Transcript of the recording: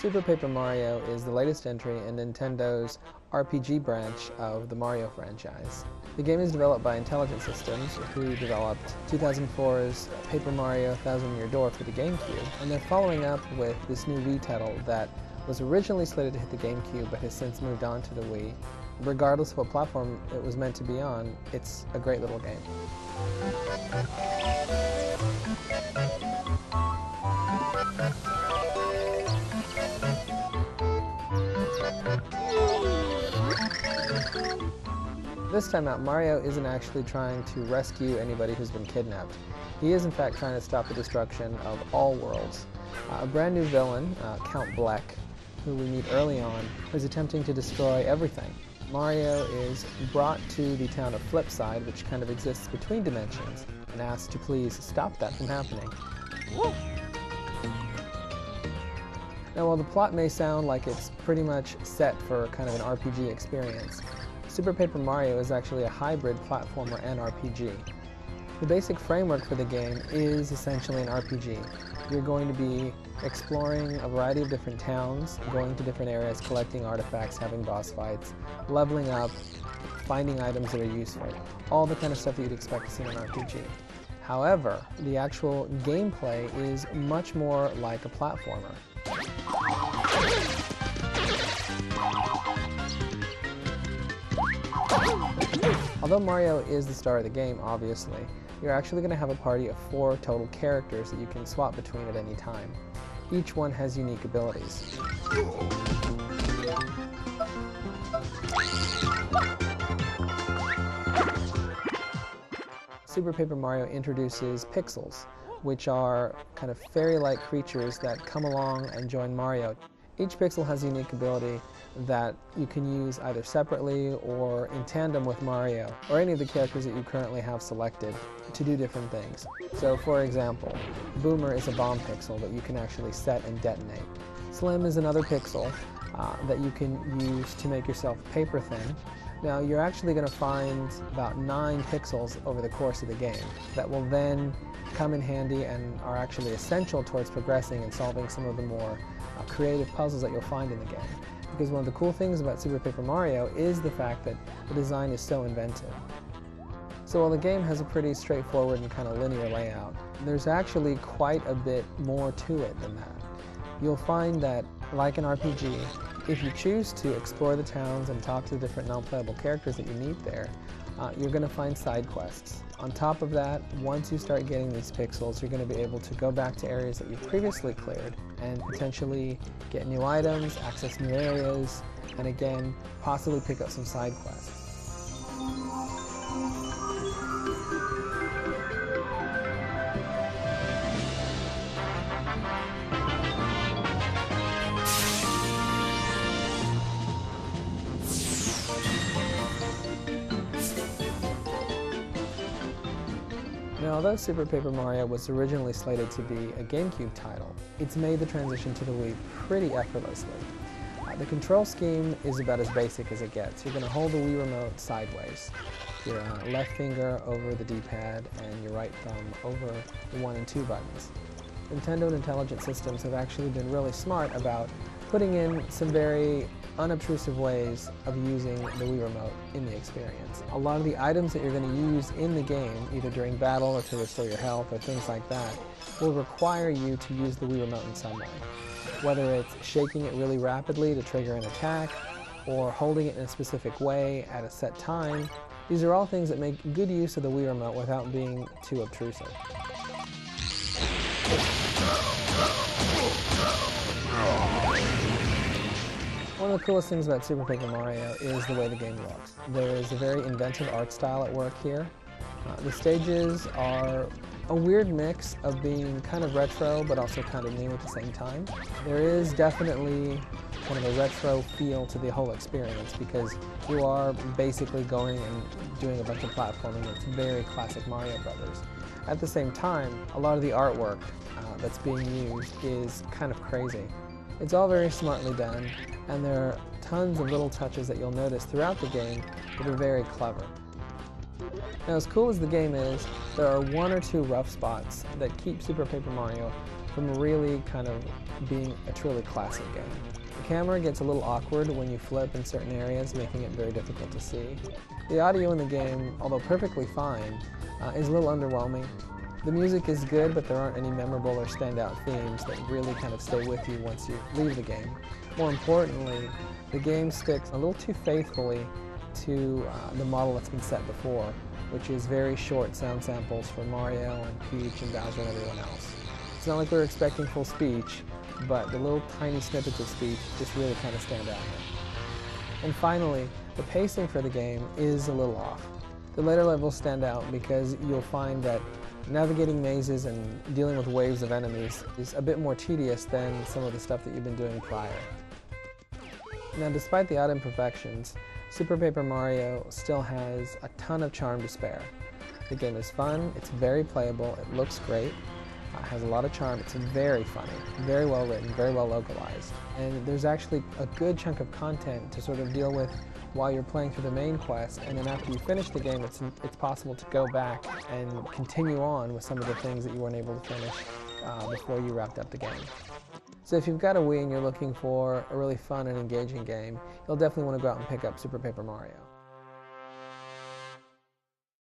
Super Paper Mario is the latest entry in Nintendo's RPG branch of the Mario franchise. The game is developed by Intelligent Systems, who developed 2004's Paper Mario Thousand Year Door for the GameCube, and they're following up with this new Wii title that was originally slated to hit the GameCube but has since moved on to the Wii. Regardless of what platform it was meant to be on, it's a great little game. This time out, Mario isn't actually trying to rescue anybody who's been kidnapped. He is in fact trying to stop the destruction of all worlds. A brand new villain, Count Bleck, who we meet early on, is attempting to destroy everything. Mario is brought to the town of Flipside, which kind of exists between dimensions, and asked to please stop that from happening. Now, while the plot may sound like it's pretty much set for kind of an RPG experience, Super Paper Mario is actually a hybrid platformer and RPG. The basic framework for the game is essentially an RPG. You're going to be exploring a variety of different towns, going to different areas, collecting artifacts, having boss fights, leveling up, finding items that are useful, all the kind of stuff that you'd expect to see in an RPG. However, the actual gameplay is much more like a platformer. Although Mario is the star of the game, obviously, you're actually going to have a party of 4 total characters that you can swap between at any time. Each one has unique abilities. Super Paper Mario introduces pixels, which are kind of fairy-like creatures that come along and join Mario. Each pixel has a unique ability that you can use either separately or in tandem with Mario, or any of the characters that you currently have selected to do different things. So for example, Boomer is a bomb pixel that you can actually set and detonate. Slim is another pixel that you can use to make yourself paper thin. Now you're actually going to find about 9 pixels over the course of the game that will then come in handy and are actually essential towards progressing and solving some of the more creative puzzles that you'll find in the game. Because one of the cool things about Super Paper Mario is the fact that the design is so inventive. So while the game has a pretty straightforward and kind of linear layout, there's actually quite a bit more to it than that. You'll find that, like an RPG, if you choose to explore the towns and talk to the different non-playable characters that you meet there, you're going to find side quests. On top of that, once you start getting these pixels, you're going to be able to go back to areas that you've previously cleared and potentially get new items, access new areas, and again, possibly pick up some side quests. Now, although Super Paper Mario was originally slated to be a GameCube title, it's made the transition to the Wii pretty effortlessly. The control scheme is about as basic as it gets. You're going to hold the Wii remote sideways, your left finger over the D-pad, and your right thumb over the 1 and 2 buttons. Nintendo and Intelligent Systems have actually been really smart about putting in some very unobtrusive ways of using the Wii remote in the experience. A lot of the items that you're going to use in the game, either during battle or to restore your health or things like that, will require you to use the Wii remote in some way. Whether it's shaking it really rapidly to trigger an attack, or holding it in a specific way at a set time, these are all things that make good use of the Wii remote without being too obtrusive. One of the coolest things about Super Paper Mario is the way the game looks. There is a very inventive art style at work here. The stages are a weird mix of being kind of retro but also kind of new at the same time. There is definitely kind of a retro feel to the whole experience because you are basically going and doing a bunch of platforming that's very classic Mario Brothers. At the same time, a lot of the artwork that's being used is kind of crazy. It's all very smartly done, and there are tons of little touches that you'll notice throughout the game that are very clever. Now, as cool as the game is, there are 1 or 2 rough spots that keep Super Paper Mario from really kind of being a truly classic game. The camera gets a little awkward when you flip in certain areas, making it very difficult to see. The audio in the game, although perfectly fine, is a little underwhelming. The music is good, but there aren't any memorable or standout themes that really kind of stay with you once you leave the game. More importantly, the game sticks a little too faithfully to the model that's been set before, which is very short sound samples for Mario and Peach and Bowser and everyone else. It's not like we're expecting full speech, but the little tiny snippets of speech just really kind of stand out here. And finally, the pacing for the game is a little off. The later levels stand out because you'll find that navigating mazes and dealing with waves of enemies is a bit more tedious than some of the stuff that you've been doing prior. Now, despite the odd imperfections, Super Paper Mario still has a ton of charm to spare. The game is fun, it's very playable, it looks great, has a lot of charm, it's very funny, very well written, very well localized. And there's actually a good chunk of content to sort of deal with while you're playing through the main quest, and then after you finish the game, it's possible to go back and continue on with some of the things that you weren't able to finish before you wrapped up the game. So if you've got a Wii and you're looking for a really fun and engaging game, you'll definitely want to go out and pick up Super Paper Mario.